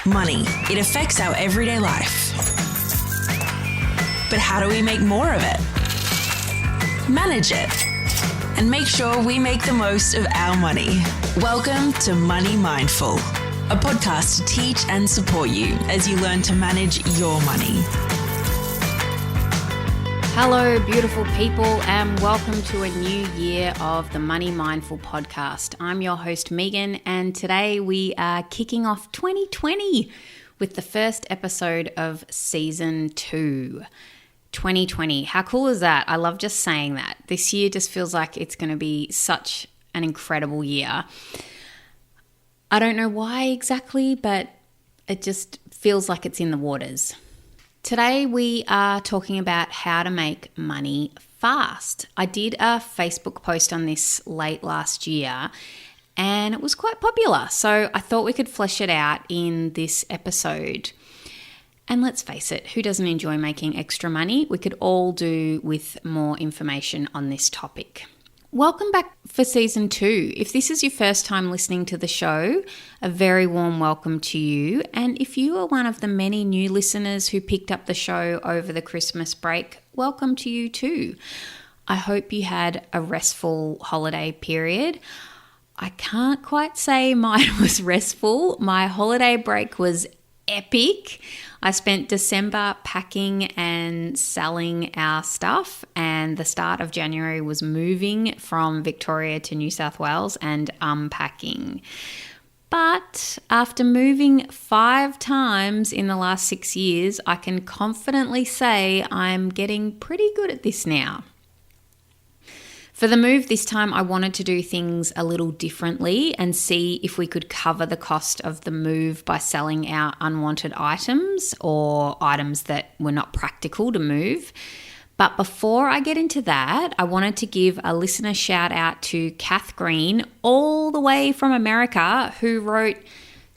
Money. It affects our everyday life. But how do we make more of it? Manage it. And make sure we make the most of our money. Welcome to Money Mindful, a podcast to teach and support you as you learn to manage your money. Hello, beautiful people, and welcome to a new year of the Money Mindful podcast. I'm your host, Meaghan, and today we are kicking off 2020 with the first episode of Season 2. 2020. How cool is that? I love just saying that. This year just feels like it's going to be such an incredible year. I don't know why exactly, but it just feels like it's in the waters. Today we are talking about how to make money fast. I did a Facebook post on this late last year and it was quite popular. So I thought we could flesh it out in this episode. And let's face it, who doesn't enjoy making extra money? We could all do with more information on this topic. Welcome back for Season 2. If this is your first time listening to the show, a very warm welcome to you. And if you are one of the many new listeners who picked up the show over the Christmas break, welcome to you too. I hope you had a restful holiday period. I can't quite say mine was restful. My holiday break was epic. I spent December packing and selling our stuff, and the start of January was moving from Victoria to New South Wales and unpacking. But after moving 5 times in the last 6 years, I can confidently say I'm getting pretty good at this now. For the move this time, I wanted to do things a little differently and see if we could cover the cost of the move by selling our unwanted items or items that were not practical to move. But before I get into that, I wanted to give a listener shout out to Kath Green, all the way from America, who wrote,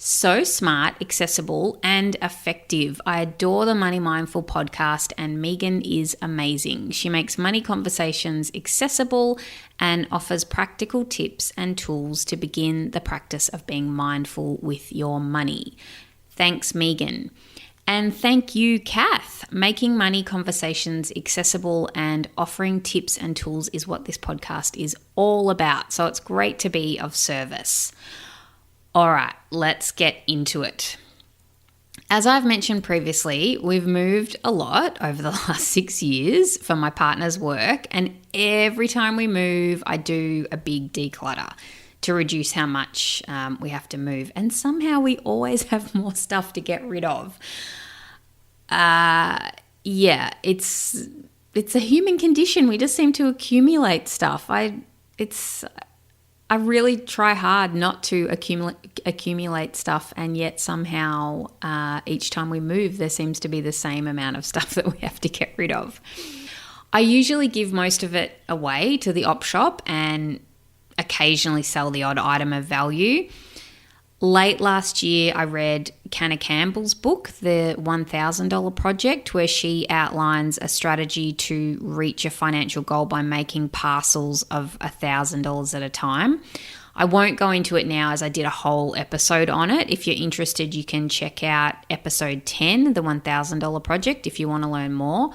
"So smart, accessible, and effective. I adore the Money Mindful podcast, and Meaghan is amazing. She makes money conversations accessible and offers practical tips and tools to begin the practice of being mindful with your money." Thanks, Meaghan. And thank you, Kath. Making money conversations accessible and offering tips and tools is what this podcast is all about. So it's great to be of service. All right, let's get into it. As I've mentioned previously, we've moved a lot over the last 6 years for my partner's work, and every time we move, I do a big declutter to reduce how much we have to move, and somehow we always have more stuff to get rid of. It's a human condition. We just seem to accumulate stuff. I really try hard not to accumulate stuff, and yet somehow each time we move, there seems to be the same amount of stuff that we have to get rid of. I usually give most of it away to the op shop and occasionally sell the odd item of value. Late last year, I read Canna Campbell's book, The $1,000 Project, where she outlines a strategy to reach a financial goal by making parcels of $1,000 at a time. I won't go into it now as I did a whole episode on it. If you're interested, you can check out episode 10, The $1,000 Project, if you want to learn more,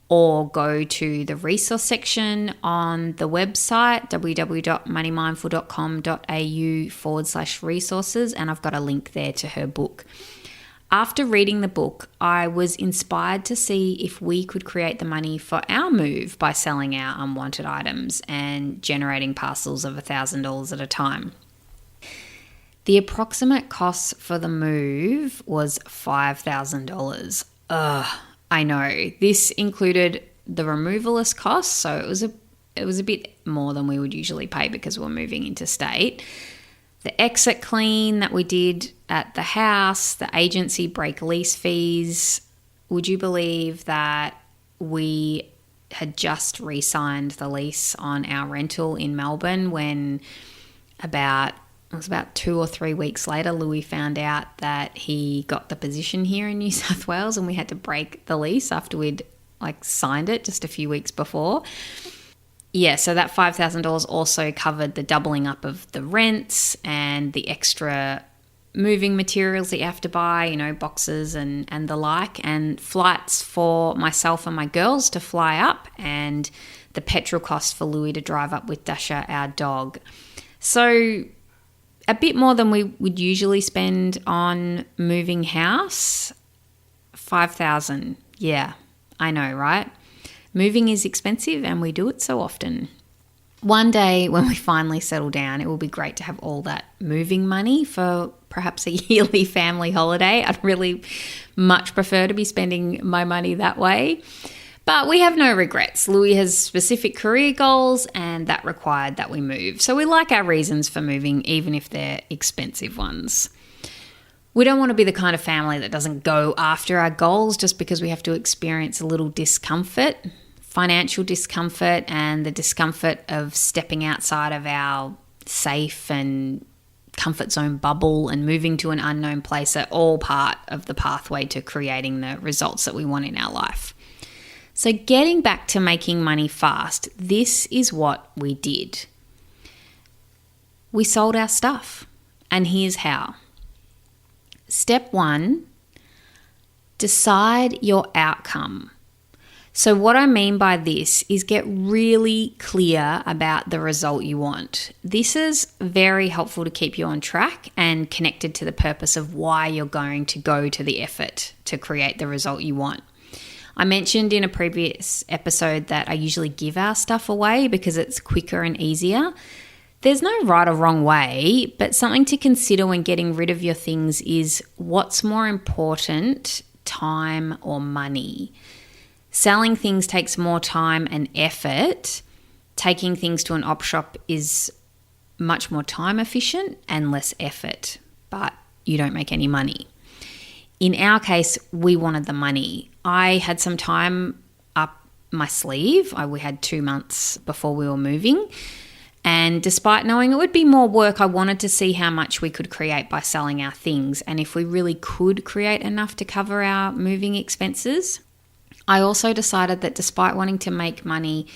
or go to the resource section on the website, www.moneymindful.com.au/resources, and I've got a link there to her book. After reading the book, I was inspired to see if we could create the money for our move by selling our unwanted items and generating parcels of $1,000 at a time. The approximate cost for the move was $5,000. I know. This included the removalist costs, so it was a bit more than we would usually pay because we're moving interstate. The exit clean that we did at the house, the agency break lease fees. Would you believe that we had just re-signed the lease on our rental in Melbourne when it was about 2 or 3 weeks later, Louis found out that he got the position here in New South Wales, and we had to break the lease after we'd signed it just a few weeks before. Yeah, so that $5,000 also covered the doubling up of the rents and the extra moving materials that you have to buy, boxes and the like, and flights for myself and my girls to fly up, and the petrol cost for Louis to drive up with Dasha, our dog. So a bit more than we would usually spend on moving house. $5,000. Yeah, I know, right? Moving is expensive and we do it so often. One day when we finally settle down, it will be great to have all that moving money for perhaps a yearly family holiday. I'd really much prefer to be spending my money that way. But we have no regrets. Louis has specific career goals and that required that we move. So we like our reasons for moving, even if they're expensive ones. We don't want to be the kind of family that doesn't go after our goals just because we have to experience a little discomfort, financial discomfort, and the discomfort of stepping outside of our safe and comfort zone bubble and moving to an unknown place are all part of the pathway to creating the results that we want in our life. So getting back to making money fast, this is what we did. We sold our stuff, and here's how. Step 1, decide your outcome. So what I mean by this is get really clear about the result you want. This is very helpful to keep you on track and connected to the purpose of why you're going to go to the effort to create the result you want. I mentioned in a previous episode that I usually give our stuff away because it's quicker and easier. There's no right or wrong way, but something to consider when getting rid of your things is what's more important, time or money. Selling things takes more time and effort. Taking things to an op shop is much more time efficient and less effort, but you don't make any money. In our case, we wanted the money. I had some time up my sleeve. We had 2 months before we were moving. And despite knowing it would be more work, I wanted to see how much we could create by selling our things and if we really could create enough to cover our moving expenses. I also decided that despite wanting to make money,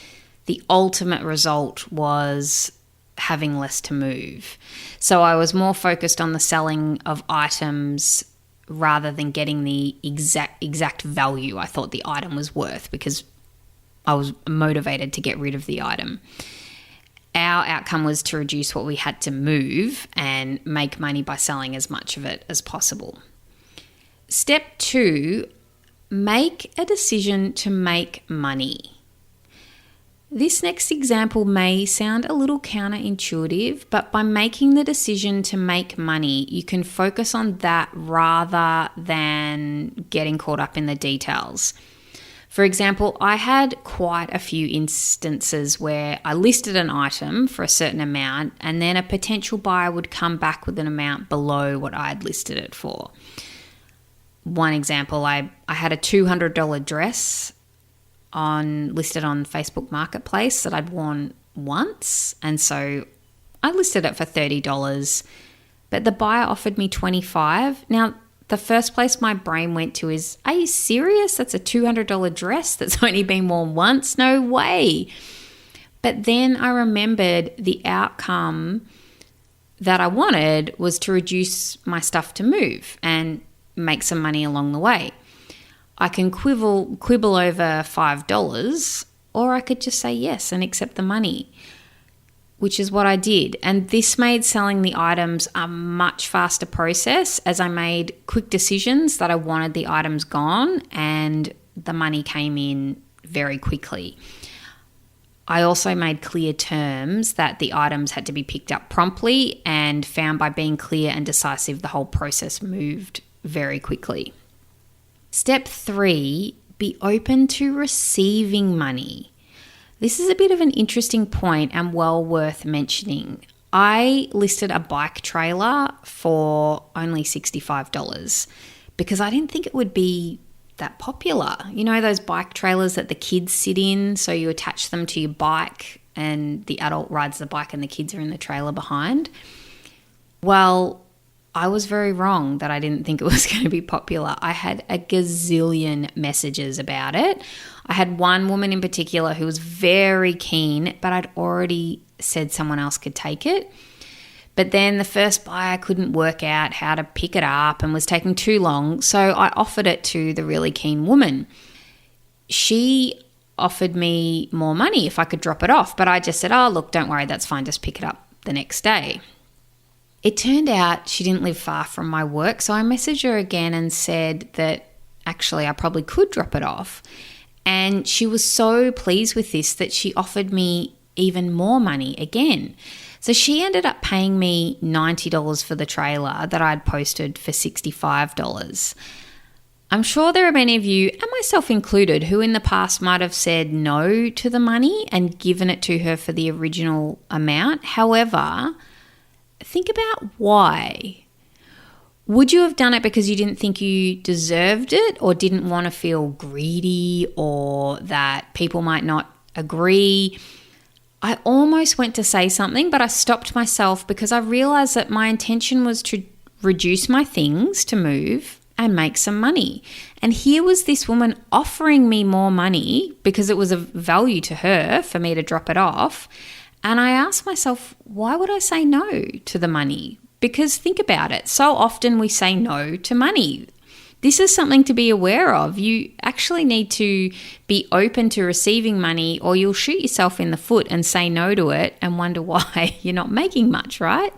the ultimate result was having less to move. So I was more focused on the selling of items rather than getting the exact value I thought the item was worth because I was motivated to get rid of the item. Our outcome was to reduce what we had to move and make money by selling as much of it as possible. Step 2, make a decision to make money. This next example may sound a little counterintuitive, but by making the decision to make money, you can focus on that rather than getting caught up in the details. For example, I had quite a few instances where I listed an item for a certain amount and then a potential buyer would come back with an amount below what I had listed it for. One example, I had a $200 dress listed on Facebook Marketplace that I'd worn once, and so I listed it for $30, but the buyer offered me $25. Now, the first place my brain went to is, are you serious? That's a $200 dress that's only been worn once? No way. But then I remembered the outcome that I wanted was to reduce my stuff to move and make some money along the way. I can quibble over $5, or I could just say yes and accept the money, which is what I did. And this made selling the items a much faster process as I made quick decisions that I wanted the items gone and the money came in very quickly. I also made clear terms that the items had to be picked up promptly and found by being clear and decisive, the whole process moved very quickly. Step 3, be open to receiving money. This is a bit of an interesting point and well worth mentioning. I listed a bike trailer for only $65 because I didn't think it would be that popular. You know, those bike trailers that the kids sit in, so you attach them to your bike and the adult rides the bike and the kids are in the trailer behind. Well, I was very wrong that I didn't think it was going to be popular. I had a gazillion messages about it. I had one woman in particular who was very keen, but I'd already said someone else could take it. But then the first buyer couldn't work out how to pick it up and was taking too long. So I offered it to the really keen woman. She offered me more money if I could drop it off. But I just said, oh, look, don't worry, that's fine. Just pick it up the next day. It turned out she didn't live far from my work. So I messaged her again and said that actually I probably could drop it off. And she was so pleased with this that she offered me even more money again. So she ended up paying me $90 for the trailer that I'd posted for $65. I'm sure there are many of you, and myself included, who in the past might have said no to the money and given it to her for the original amount. However, think about why. Would you have done it because you didn't think you deserved it or didn't want to feel greedy or that people might not agree? I almost went to say something, but I stopped myself because I realized that my intention was to reduce my things to move and make some money. And here was this woman offering me more money because it was of value to her for me to drop it off. And I asked myself, why would I say no to the money? Because think about it, so often we say no to money. This is something to be aware of. You actually need to be open to receiving money or you'll shoot yourself in the foot and say no to it and wonder why you're not making much, right?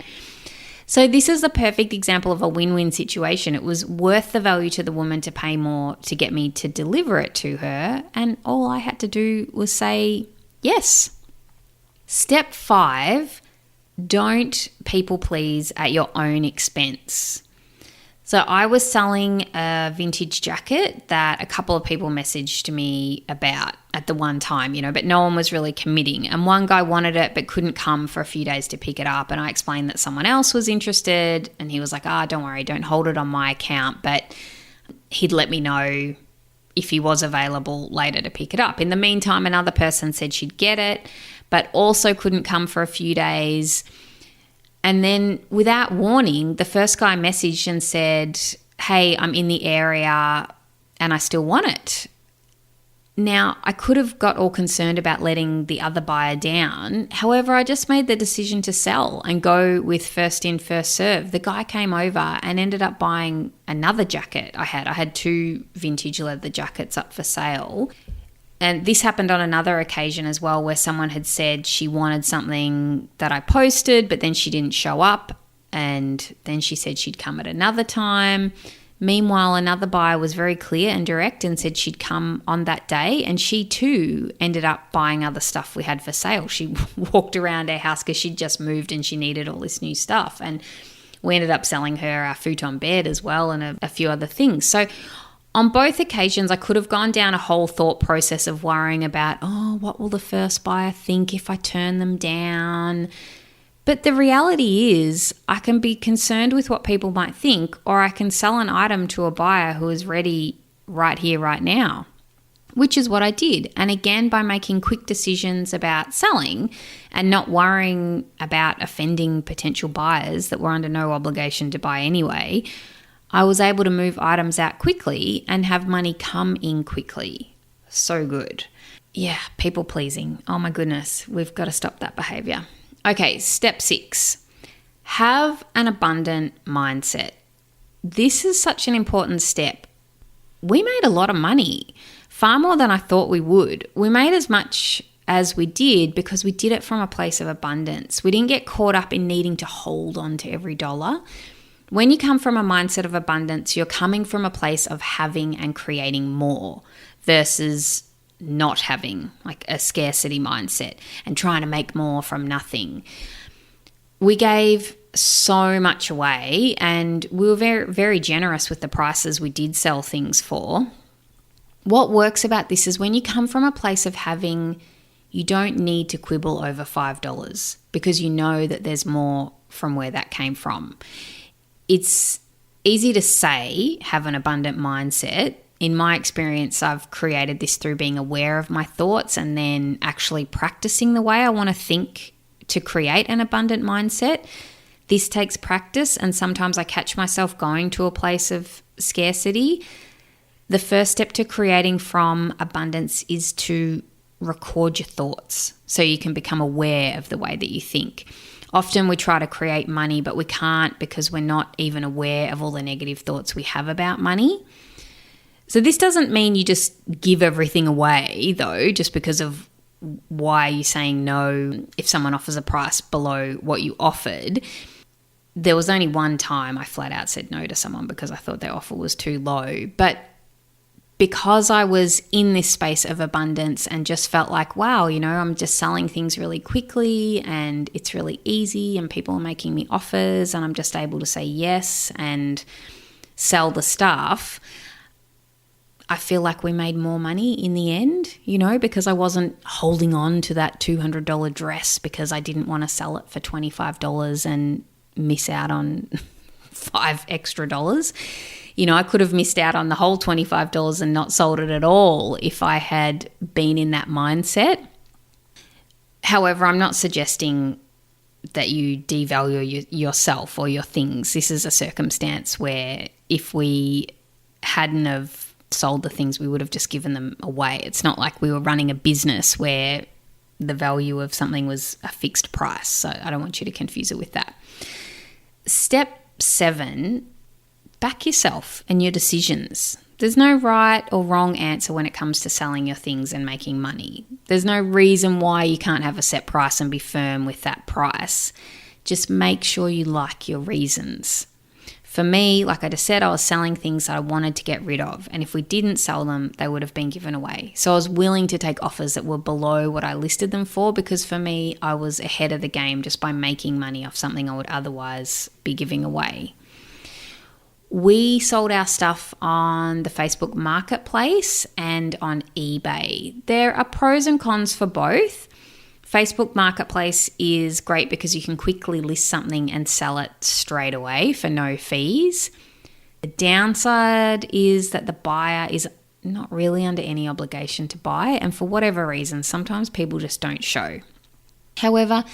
So this is the perfect example of a win-win situation. It was worth the value to the woman to pay more to get me to deliver it to her, and all I had to do was say yes. Step 5, don't people please at your own expense. So I was selling a vintage jacket that a couple of people messaged me about at the one time, but no one was really committing. And one guy wanted it but couldn't come for a few days to pick it up. And I explained that someone else was interested and he was like, don't worry, don't hold it on my account. But he'd let me know if he was available later to pick it up. In the meantime, another person said she'd get it but also couldn't come for a few days. And then without warning, the first guy messaged and said, hey, I'm in the area and I still want it. Now, I could have got all concerned about letting the other buyer down. However, I just made the decision to sell and go with first in, first serve. The guy came over and ended up buying another jacket I had. I had 2 vintage leather jackets up for sale. And this happened on another occasion as well where someone had said she wanted something that I posted, but then she didn't show up. And then she said she'd come at another time. Meanwhile, another buyer was very clear and direct and said she'd come on that day. And she too ended up buying other stuff we had for sale. She walked around our house because she'd just moved and she needed all this new stuff. And we ended up selling her our futon bed as well and a few other things. So on both occasions, I could have gone down a whole thought process of worrying about, what will the first buyer think if I turn them down? But the reality is I can be concerned with what people might think, or I can sell an item to a buyer who is ready right here, right now, which is what I did. And again, by making quick decisions about selling and not worrying about offending potential buyers that were under no obligation to buy anyway, I was able to move items out quickly and have money come in quickly. So good. Yeah, people pleasing. Oh my goodness, we've got to stop that behavior. Okay, step 6, have an abundant mindset. This is such an important step. We made a lot of money, far more than I thought we would. We made as much as we did because we did it from a place of abundance. We didn't get caught up in needing to hold on to every dollar. When you come from a mindset of abundance, you're coming from a place of having and creating more versus not having, like a scarcity mindset and trying to make more from nothing. We gave so much away and we were very, very generous with the prices we did sell things for. What works about this is when you come from a place of having, you don't need to quibble over $5 because you know that there's more from where that came from. It's easy to say have an abundant mindset. In my experience, I've created this through being aware of my thoughts and then actually practicing the way I want to think to create an abundant mindset. This takes practice, and sometimes I catch myself going to a place of scarcity. The first step to creating from abundance is to record your thoughts so you can become aware of the way that you think. Often we try to create money, but we can't because we're not even aware of all the negative thoughts we have about money. So this doesn't mean you just give everything away, though, just because of why you're saying no if someone offers a price below what you offered. There was only one time I flat out said no to someone because I thought their offer was too low. But because I was in this space of abundance and just felt like, wow, I'm just selling things really quickly and it's really easy and people are making me offers and I'm just able to say yes and sell the stuff, I feel like we made more money in the end, because I wasn't holding on to that $200 dress because I didn't want to sell it for $25 and miss out on $5 extra. I could have missed out on the whole $25 and not sold it at all if I had been in that mindset. However, I'm not suggesting that you devalue yourself or your things. This is a circumstance where if we hadn't have sold the things, we would have just given them away. It's not like we were running a business where the value of something was a fixed price. So I don't want you to confuse it with that. Step 7, back yourself and your decisions. There's no right or wrong answer when it comes to selling your things and making money. There's no reason why you can't have a set price and be firm with that price. Just make sure you like your reasons. For me, like I just said, I was selling things that I wanted to get rid of. And if we didn't sell them, they would have been given away. So I was willing to take offers that were below what I listed them for because for me, I was ahead of the game just by making money off something I would otherwise be giving away. We sold our stuff on the Facebook Marketplace and on eBay. There are pros and cons for both. Facebook Marketplace is great because you can quickly list something and sell it straight away for no fees. The downside is that the buyer is not really under any obligation to buy, and for whatever reason, sometimes people just don't show. However,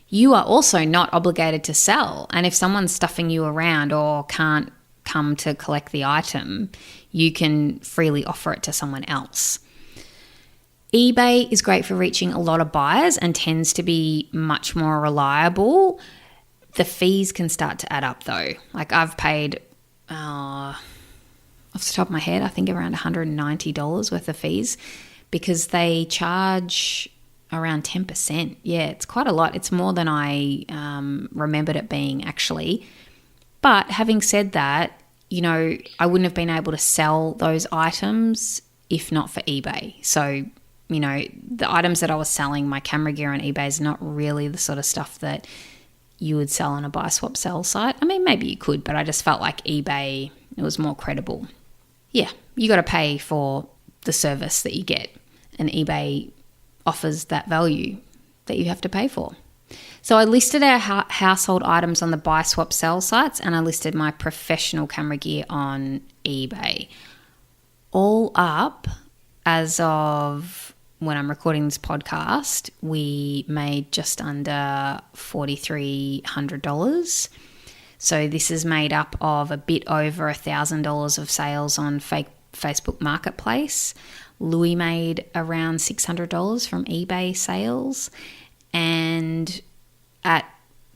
you are also not obligated to sell, and if someone's stuffing you around or can't come to collect the item, you can freely offer it to someone else. eBay is great for reaching a lot of buyers and tends to be much more reliable. The fees can start to add up though. Like I've paid, off the top of my head, I think around $190 worth of fees because they charge around 10%. Yeah, it's quite a lot. It's more than I remembered it being actually. But having said that, I wouldn't have been able to sell those items if not for eBay. So, the items that I was selling, my camera gear on eBay is not really the sort of stuff that you would sell on a buy, swap, sell site. I mean, maybe you could, but I just felt like eBay, it was more credible. Yeah, you got to pay for the service that you get, and eBay offers that value that you have to pay for. So I listed our household items on the buy, swap, sell sites, and I listed my professional camera gear on eBay. All up, as of when I'm recording this podcast, we made just under $4,300. So this is made up of a bit over $1,000 of sales on Facebook Marketplace. Louis made around $600 from eBay sales. And at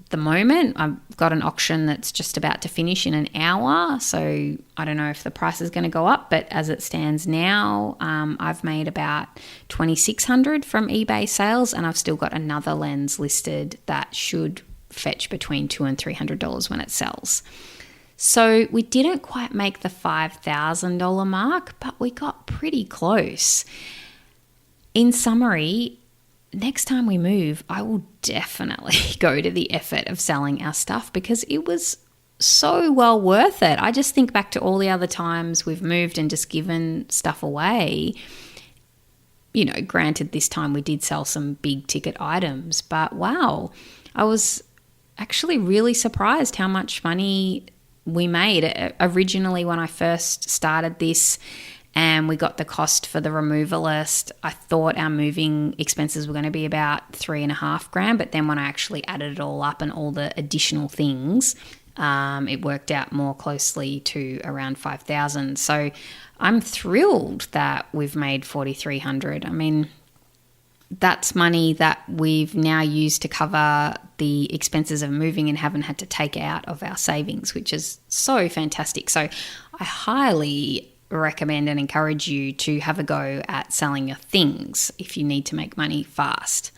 the moment, I've got an auction that's just about to finish in an hour. So I don't know if the price is going to go up, but as it stands now, I've made about $2,600 from eBay sales, and I've still got another lens listed that should fetch between $200 and $300 when it sells. So we didn't quite make the $5,000 mark, but we got pretty close. In summary, next time we move, I will definitely go to the effort of selling our stuff because it was so well worth it. I just think back to all the other times we've moved and just given stuff away. Granted, this time we did sell some big ticket items, but wow, I was actually really surprised how much money we made. Originally, when I first started this, and we got the cost for the removalist, I thought our moving expenses were going to be about $3,500, but then when I actually added it all up and all the additional things, it worked out more closely to around $5,000. So I'm thrilled that we've made $4,300. I mean, that's money that we've now used to cover the expenses of moving and haven't had to take out of our savings, which is so fantastic. So I highly recommend and encourage you to have a go at selling your things if you need to make money fast.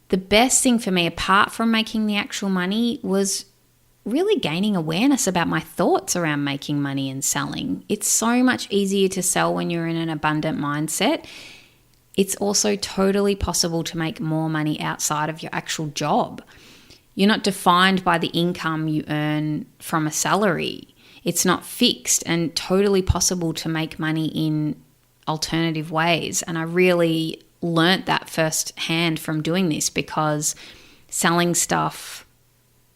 The best thing for me, apart from making the actual money, was really gaining awareness about my thoughts around making money and selling. It's so much easier to sell when you're in an abundant mindset. It's also totally possible to make more money outside of your actual job. You're not defined by the income you earn from a salary. It's not fixed, and totally possible to make money in alternative ways. And I really learnt that firsthand from doing this, because selling stuff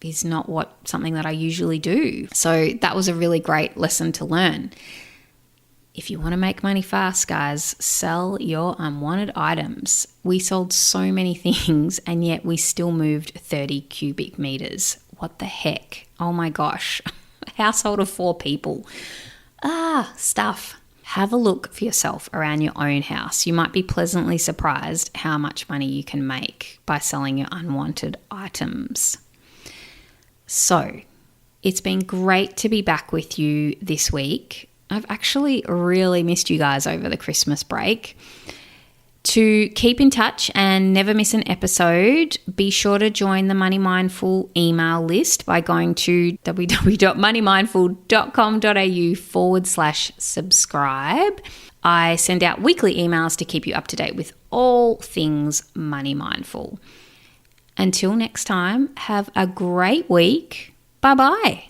is not something that I usually do. So that was a really great lesson to learn. If you want to make money fast, guys, sell your unwanted items. We sold so many things, and yet we still moved 30 cubic meters. What the heck? Oh my gosh. Household of 4 people. Stuff. Have a look for yourself around your own house. You might be pleasantly surprised how much money you can make by selling your unwanted items. So, it's been great to be back with you this week. I've actually really missed you guys over the Christmas break. To keep in touch and never miss an episode, be sure to join the Money Mindful email list by going to www.moneymindful.com.au/subscribe. I send out weekly emails to keep you up to date with all things Money Mindful. Until next time, have a great week. Bye-bye.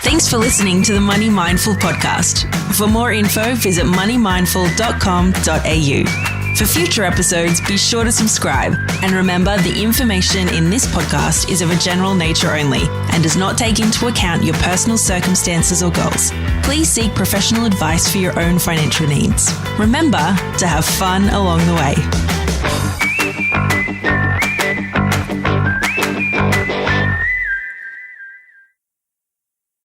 Thanks for listening to the Money Mindful podcast. For more info, visit moneymindful.com.au. For future episodes, be sure to subscribe. And remember, the information in this podcast is of a general nature only and does not take into account your personal circumstances or goals. Please seek professional advice for your own financial needs. Remember to have fun along the way.